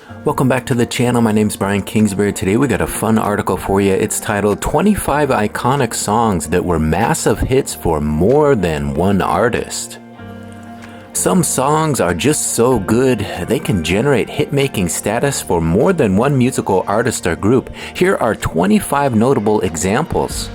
Welcome back to the channel. My name's Brian Kingsbury. Today we got a fun article for you. It's titled 25 Iconic Songs That Were Massive Hits for More Than One Artist. Some songs are just so good, they can generate hit-making status for more than one musical artist or group. Here are 25 notable examples.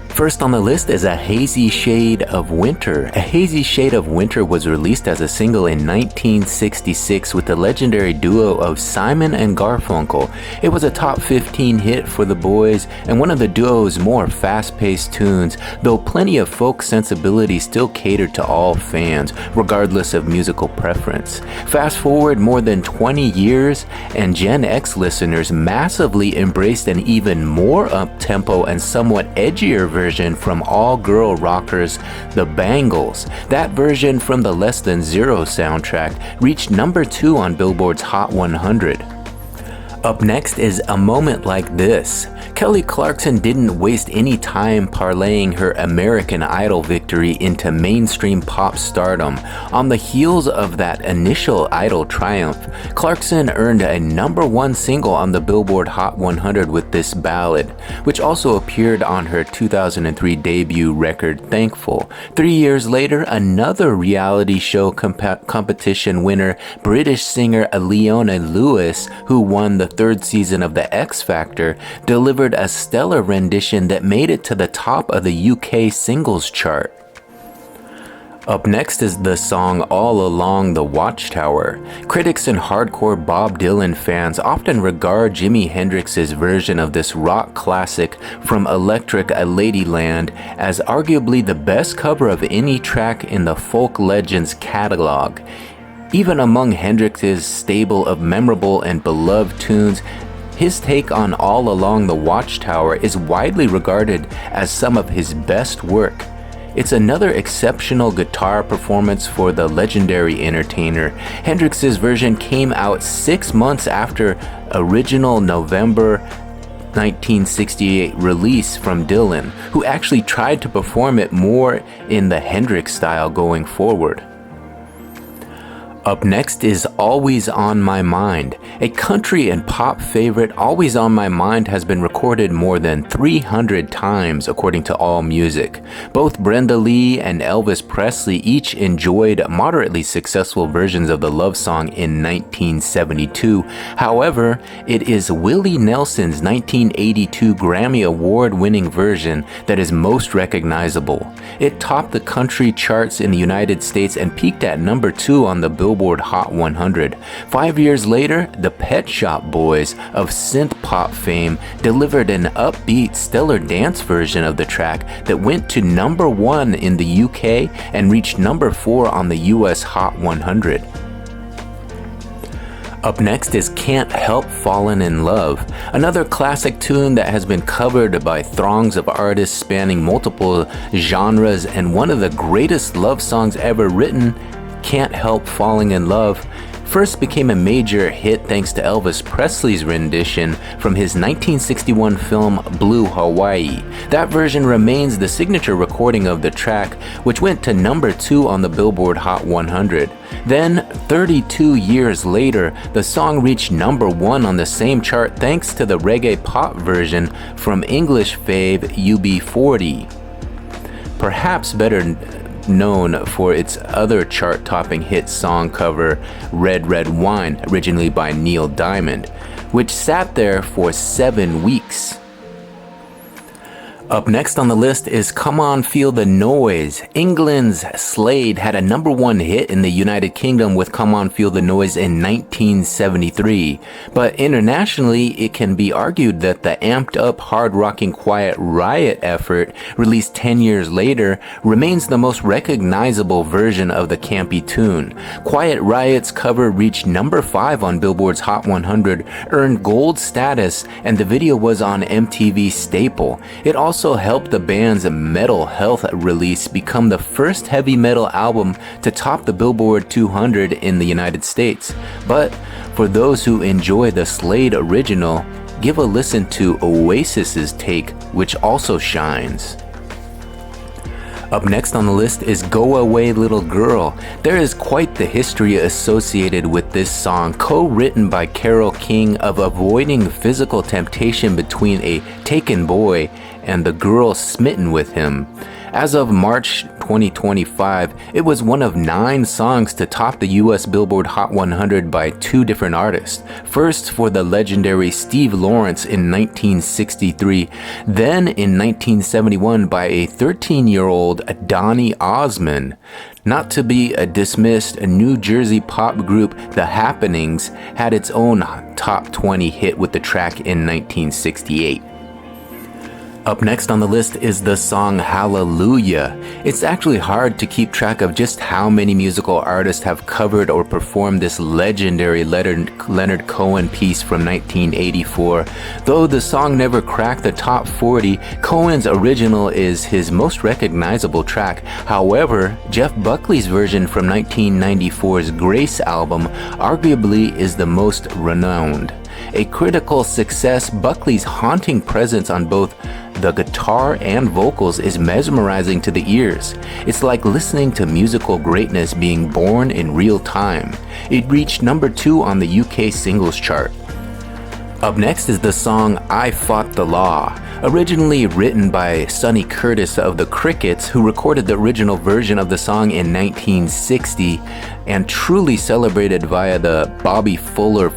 First on the list is A Hazy Shade of Winter. A Hazy Shade of Winter was released as a single in 1966 with the legendary duo of Simon and Garfunkel. It was a top 15 hit for the boys and one of the duo's more fast-paced tunes, though plenty of folk sensibility still catered to all fans, regardless of musical preference. Fast forward more than 20 years, and Gen X listeners massively embraced an even more up-tempo and somewhat edgier version from all-girl rockers, the Bangles. That version from the Less Than Zero soundtrack reached number 2 on Billboard's Hot 100. Up next is A Moment Like This. Kelly Clarkson didn't waste any time parlaying her American Idol victory into mainstream pop stardom. On the heels of that initial Idol triumph, Clarkson earned a number 1 single on the Billboard Hot 100 with this ballad, which also appeared on her 2003 debut record Thankful. 3 years later, another reality show competition winner, British singer Leona Lewis, who won the 3rd season of The X Factor, delivered a stellar rendition that made it to the top of the UK singles chart. Up next is the song All Along The Watchtower. Critics and hardcore Bob Dylan fans often regard Jimi Hendrix's version of this rock classic from Electric Ladyland as arguably the best cover of any track in the folk legends catalog. Even among Hendrix's stable of memorable and beloved tunes, his take on All Along the Watchtower is widely regarded as some of his best work. It's another exceptional guitar performance for the legendary entertainer. Hendrix's version came out 6 months after original November 1968 release from Dylan, who actually tried to perform it more in the Hendrix style going forward. Up next is Always on My Mind. A country and pop favorite, Always on My Mind has been recorded more than 300 times according to AllMusic. Both Brenda Lee and Elvis Presley each enjoyed moderately successful versions of the love song in 1972. However, it is Willie Nelson's 1982 Grammy Award-winning version that is most recognizable. It topped the country charts in the United States and peaked at number 2 on the Billboard Hot 100. 5 years later, the Pet Shop Boys of synth pop fame delivered an upbeat, stellar dance version of the track that went to number 1 in the UK and reached number 4 on the US Hot 100. Up next is Can't Help Falling in Love, another classic tune that has been covered by throngs of artists spanning multiple genres and one of the greatest love songs ever written. Can't Help Falling in Love first became a major hit thanks to Elvis Presley's rendition from his 1961 film Blue Hawaii. That version remains the signature recording of the track, which went to number 2 on the Billboard Hot 100. Then, 32 years later, the song reached number 1 on the same chart thanks to the reggae pop version from English fave UB40. Perhaps better known for its other chart-topping hit song cover, Red Red Wine, originally by Neil Diamond, which sat there for 7 weeks. Up next on the list is Come On Feel the Noise. England's Slade had a number 1 hit in the United Kingdom with Come On Feel the Noise in 1973. But internationally, it can be argued that the amped-up, hard-rocking Quiet Riot effort, released 10 years later, remains the most recognizable version of the campy tune. Quiet Riot's cover reached number 5 on Billboard's Hot 100, earned gold status, and the video was on MTV's Staple. It also helped the band's Metal Health release become the first heavy metal album to top the Billboard 200 in the United States. But for those who enjoy the Slade original, give a listen to Oasis's take, which also shines. Up next on the list is Go Away Little Girl. There is quite the history associated with this song, co-written by Carole King, of avoiding physical temptation between a taken boy and the girl smitten with him. As of March 2025, it was one of 9 songs to top the US Billboard Hot 100 by 2 different artists. First for the legendary Steve Lawrence in 1963, then in 1971 by a 13-year-old Donny Osmond. Not to be dismissed, a New Jersey pop group, The Happenings, had its own top 20 hit with the track in 1968. Up next on the list is the song Hallelujah. It's actually hard to keep track of just how many musical artists have covered or performed this legendary Leonard Cohen piece from 1984. Though the song never cracked the top 40, Cohen's original is his most recognizable track. However, Jeff Buckley's version from 1994's Grace album arguably is the most renowned. A critical success, Buckley's haunting presence on both the guitar and vocals is mesmerizing to the ears. It's like listening to musical greatness being born in real time. It reached number 2 on the UK singles chart. Up next is the song I Fought the Law. Originally written by Sonny Curtis of the Crickets, who recorded the original version of the song in 1960 and truly celebrated via the Bobby Fuller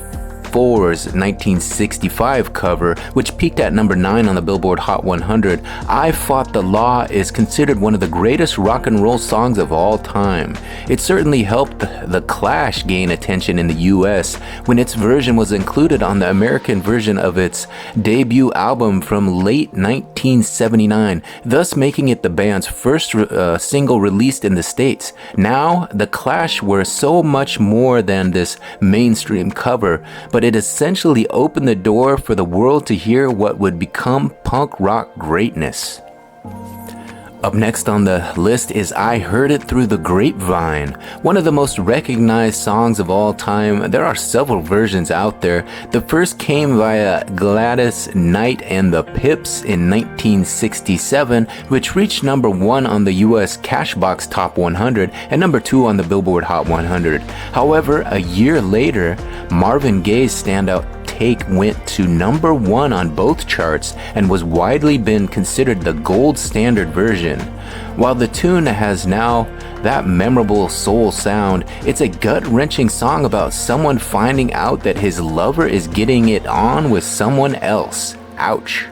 4's 1965 cover, which peaked at number 9 on the Billboard Hot 100, I Fought the Law is considered one of the greatest rock and roll songs of all time. It certainly helped The Clash gain attention in the US when its version was included on the American version of its debut album from late 1979, thus making it the band's first single released in the States. Now, The Clash were so much more than this mainstream cover, but it essentially opened the door for the world to hear what would become punk rock greatness. Up next on the list is I Heard It Through the Grapevine, one of the most recognized songs of all time. There are several versions out there. The first came via Gladys Knight and the Pips in 1967, which reached number 1 on the US Cashbox Top 100 and number 2 on the Billboard Hot 100. However, a year later, Marvin Gaye's standout Take went to number 1 on both charts and was widely been considered the gold standard version. While the tune has now that memorable soul sound, it's a gut-wrenching song about someone finding out that his lover is getting it on with someone else. Ouch.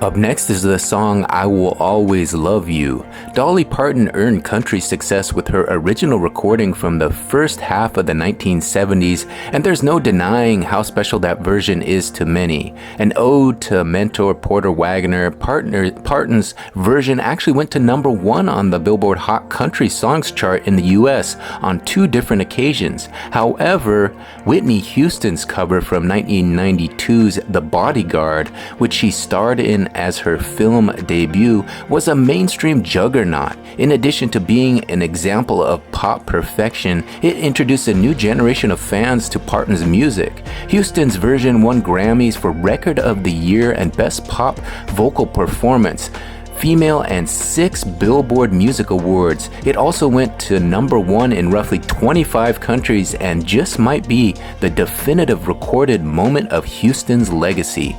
Up next is the song I Will Always Love You. Dolly Parton earned country success with her original recording from the first half of the 1970s, and there's no denying how special that version is to many. An ode to mentor Porter Wagoner, Parton's version actually went to number 1 on the Billboard Hot Country Songs chart in the US on 2 different occasions. However, Whitney Houston's cover from 1992's The Bodyguard, which she starred in as her film debut, was a mainstream juggernaut. In addition to being an example of pop perfection, it introduced a new generation of fans to Parton's music. Houston's version won Grammys for Record of the Year and Best Pop Vocal Performance, Female, and 6 Billboard Music Awards. It also went to number 1 in roughly 25 countries and just might be the definitive recorded moment of Houston's legacy.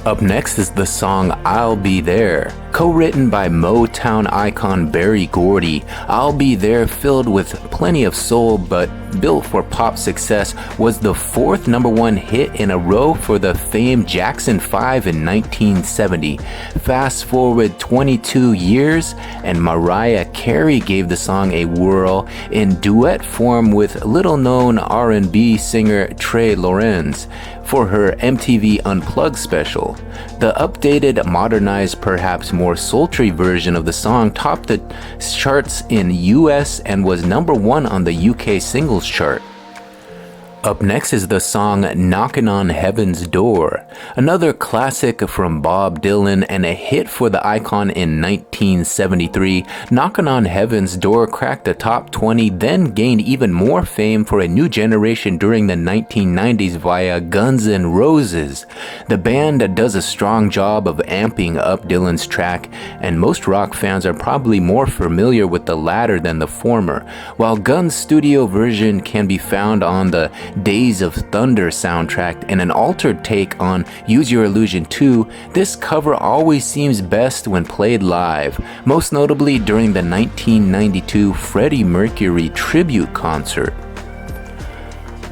Up next is the song I'll Be There. Co-written by Motown icon Berry Gordy, I'll Be There, filled with plenty of soul but built for pop success, was the 4th number 1 hit in a row for the famed Jackson 5 in 1970. Fast forward 22 years, and Mariah Carey gave the song a whirl in duet form with little-known R&B singer Trey Lorenz for her MTV Unplugged special. The updated, modernized, perhaps more sultry version of the song topped the charts in US and was number 1 on the UK singles chart. Up next is the song Knockin' on Heaven's Door, another classic from Bob Dylan and a hit for the icon in 1973. Knockin' on Heaven's Door cracked the top 20, then gained even more fame for a new generation during the 1990s via Guns N' Roses. The band does a strong job of amping up Dylan's track, and most rock fans are probably more familiar with the latter than the former. While Guns' studio version can be found on the Days of Thunder soundtrack and an altered take on Use Your Illusion 2, this cover always seems best when played live, most notably during the 1992 Freddie Mercury tribute concert.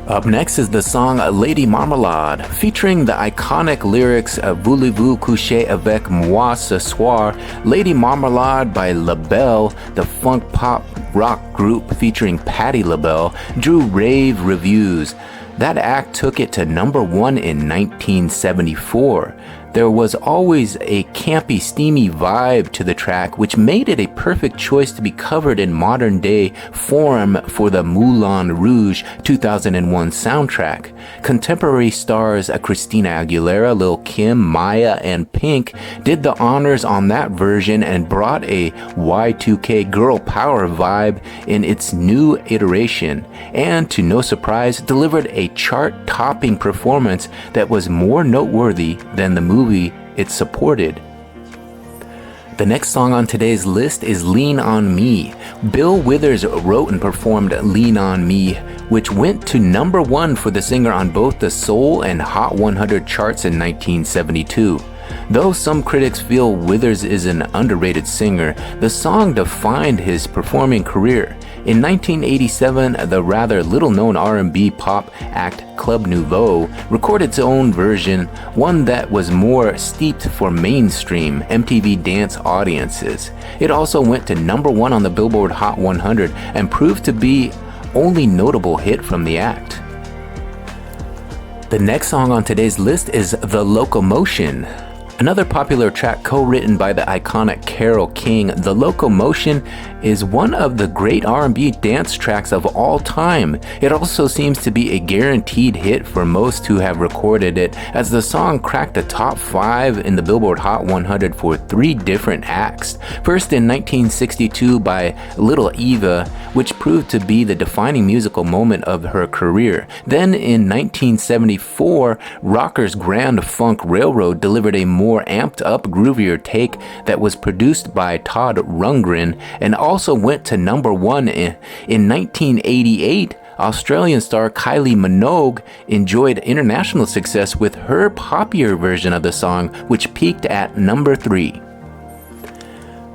Up next is the song Lady Marmalade, featuring the iconic lyrics Voulez-vous coucher avec moi ce soir. Lady Marmalade by LaBelle, the funk pop rock group featuring Patti LaBelle, drew rave reviews. That act took it to number 1 in 1974. There was always a campy, steamy vibe to the track, which made it a perfect choice to be covered in modern-day form for the Moulin Rouge 2001 soundtrack. Contemporary stars Christina Aguilera, Lil' Kim, Maya, and Pink did the honors on that version and brought a Y2K girl power vibe in its new iteration, and to no surprise, delivered a chart-topping performance that was more noteworthy than the movie it supported. The next song on today's list is Lean on Me. Bill Withers wrote and performed Lean on Me, which went to number 1 for the singer on both the Soul and Hot 100 charts in 1972. Though some critics feel Withers is an underrated singer, the song defined his performing career. In 1987, the rather little-known R&B pop act Club Nouveau recorded its own version, one that was more steeped for mainstream MTV dance audiences. It also went to number 1 on the Billboard Hot 100 and proved to be only notable hit from the act. The next song on today's list is The Locomotion. Another popular track co-written by the iconic Carole King, The Locomotion is one of the great R&B dance tracks of all time. It also seems to be a guaranteed hit for most who have recorded it, as the song cracked the top 5 in the Billboard Hot 100 for 3 different acts. First in 1962 by Little Eva, which proved to be the defining musical moment of her career. Then in 1974, rockers Grand Funk Railroad delivered a more amped up, groovier take that was produced by Todd Rundgren and also went to number 1 in 1988. Australian star Kylie Minogue enjoyed international success with her poppier version of the song, which peaked at number 3.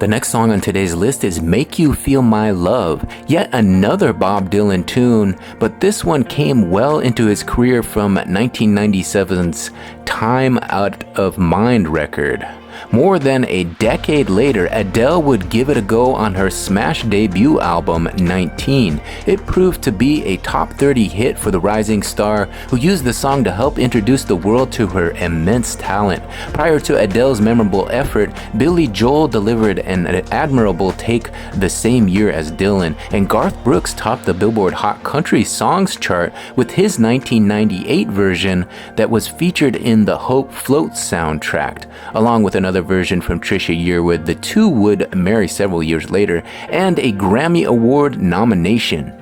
The next song on today's list is Make You Feel My Love, yet another Bob Dylan tune, but this one came well into his career from 1997's Time Out of Mind record. More than a decade later, Adele would give it a go on her smash debut album, 19. It proved to be a top 30 hit for the rising star, who used the song to help introduce the world to her immense talent. Prior to Adele's memorable effort, Billy Joel delivered an admirable take the same year as Dylan, and Garth Brooks topped the Billboard Hot Country Songs chart with his 1998 version that was featured in the Hope Floats soundtrack, along with another version from Trisha Yearwood. The two would marry several years later, and a Grammy Award nomination.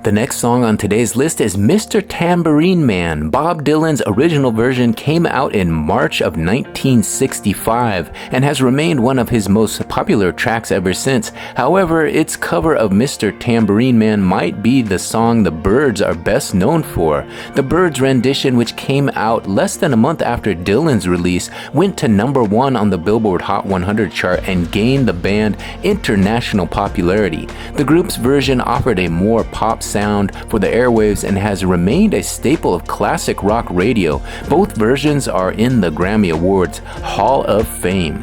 The next song on today's list is Mr. Tambourine Man. Bob Dylan's original version came out in March of 1965 and has remained one of his most popular tracks ever since. However, its cover of Mr. Tambourine Man might be the song the Byrds are best known for. The Byrds rendition, which came out less than a month after Dylan's release, went to number 1 on the Billboard Hot 100 chart and gained the band international popularity. The group's version offered a more pop sound for the airwaves and has remained a staple of classic rock radio. Both versions are in the Grammy Awards Hall of Fame.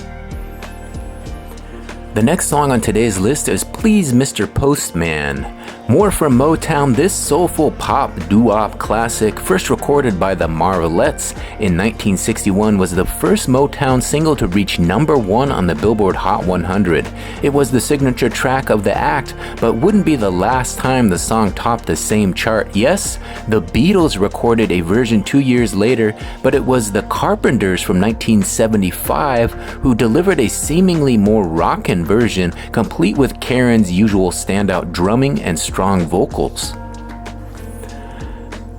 The next song on today's list is Please Mr. Postman. More from Motown, this soulful pop doo-wop classic, first recorded by the Marvelettes in 1961, was the first Motown single to reach #1 on the Billboard Hot 100. It was the signature track of the act, but wouldn't be the last time the song topped the same chart. Yes, the Beatles recorded a version 2 years later, but it was the Carpenters from 1975 who delivered a seemingly more rockin' version, complete with Karen's usual standout drumming and strong vocals.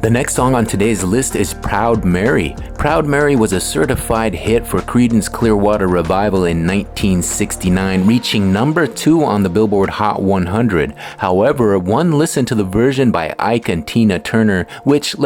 The next song on today's list is Proud Mary. Proud Mary was a certified hit for Creedence Clearwater Revival in 1969, reaching #2 on the Billboard Hot 100. However, one listen to the version by Ike and Tina Turner, which,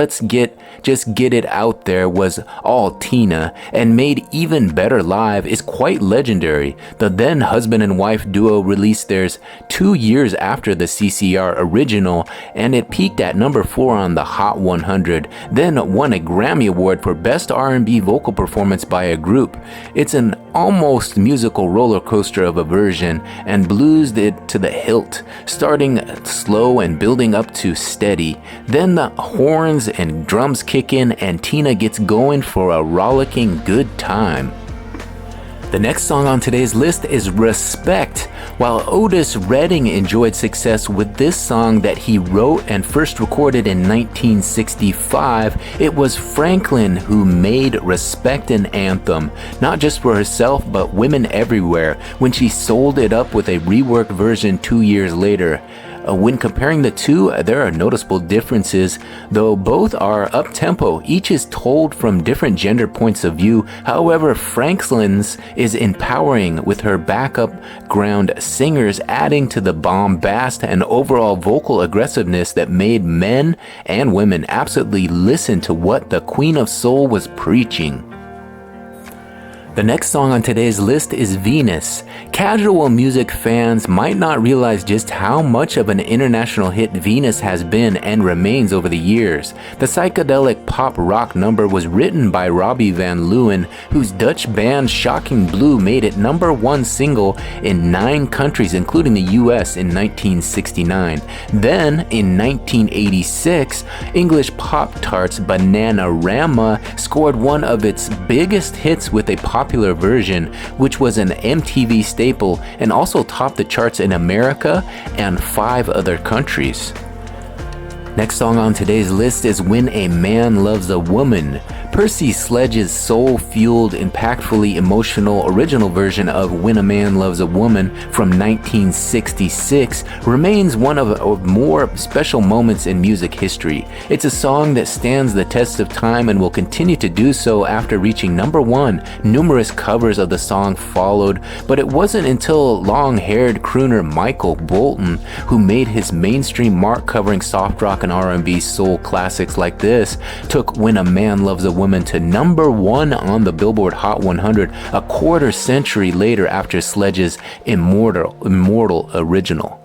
just get it out there, was all Tina, and made even better live, is quite legendary. The then husband and wife duo released theirs 2 years after the CCR original, and it peaked at #4 on the Hot 100, then won a Grammy Award for Best R&B Vocal Performance by a Group. It's an almost musical roller coaster of a version, and bluesed it to the hilt, starting slow and building up to steady. Then the horns and drums kick in and Tina gets going for a rollicking good time. The next song on today's list is Respect. While Otis Redding enjoyed success with this song that he wrote and first recorded in 1965, it was Franklin who made Respect an anthem, not just for herself but women everywhere, when she sold it up with a reworked version 2 years later. When comparing the two, there are noticeable differences, though both are up-tempo. Each is told from different gender points of view. However, Franklin's is empowering, with her backup ground singers adding to the bombast and overall vocal aggressiveness that made men and women absolutely listen to what the Queen of Soul was preaching. The next song on today's list is Venus. Casual music fans might not realize just how much of an international hit Venus has been and remains over the years. The psychedelic pop rock number was written by Robbie Van Leeuwen, whose Dutch band Shocking Blue made it #1 single in 9 countries, including the US in 1969. Then, in 1986, English pop-tarts Bananarama scored one of its biggest hits with a popular version, which was an MTV staple and also topped the charts in America and 5 other countries. Next song on today's list is When a Man Loves a Woman. Percy Sledge's soul-fueled, impactfully emotional original version of When a Man Loves a Woman from 1966 remains one of more special moments in music history. It's a song that stands the test of time and will continue to do so after reaching #1. Numerous covers of the song followed, but it wasn't until long-haired crooner Michael Bolton, who made his mainstream mark covering soft rock and R&B soul classics like this, took When a Man Loves a Woman to #1 on the Billboard Hot 100 a quarter century later after Sledge's immortal original.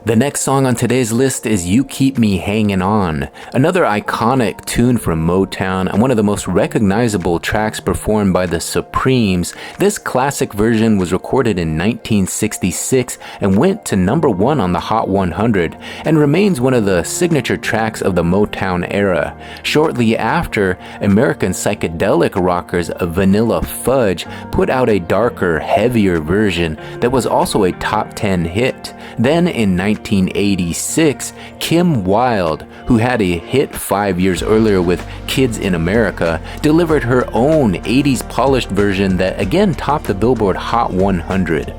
The next song on today's list is You Keep Me Hangin' On, another iconic tune from Motown and one of the most recognizable tracks performed by the Supremes. This classic version was recorded in 1966 and went to #1 on the Hot 100 and remains one of the signature tracks of the Motown era. Shortly after, American psychedelic rockers Vanilla Fudge put out a darker, heavier version that was also a top 10 hit. Then in 1986, Kim Wilde, who had a hit 5 years earlier with Kids in America, delivered her own 80s polished version that again topped the Billboard Hot 100.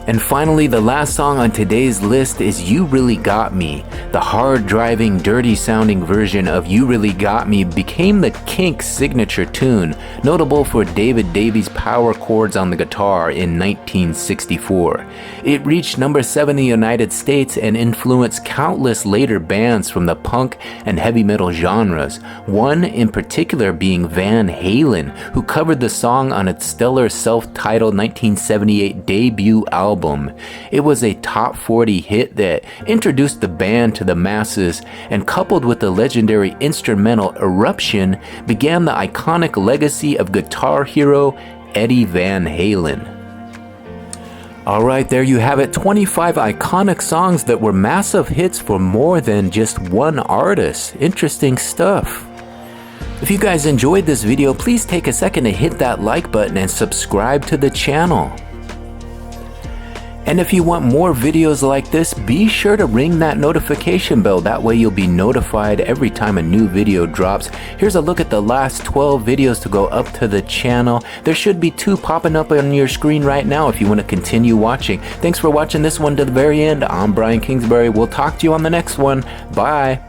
And finally, the last song on today's list is You Really Got Me. The hard-driving, dirty-sounding version of You Really Got Me became the Kinks' signature tune, notable for David Davies' power chords on the guitar in 1964. It reached #7 in the United States and influenced countless later bands from the punk and heavy metal genres, one in particular being Van Halen, who covered the song on its stellar self-titled 1978 debut album. It was a top 40 hit that introduced the band to the masses, and coupled with the legendary instrumental Eruption, began the iconic legacy of guitar hero Eddie Van Halen. Alright, there you have it, 25 iconic songs that were massive hits for more than just one artist. Interesting stuff. If you guys enjoyed this video, please take a second to hit that like button and subscribe to the channel. And if you want more videos like this, be sure to ring that notification bell. That way you'll be notified every time a new video drops. Here's a look at the last 12 videos to go up to the channel. There should be 2 popping up on your screen right now if you want to continue watching. Thanks for watching this one to the very end. I'm Brian Kingsbury. We'll talk to you on the next one. Bye.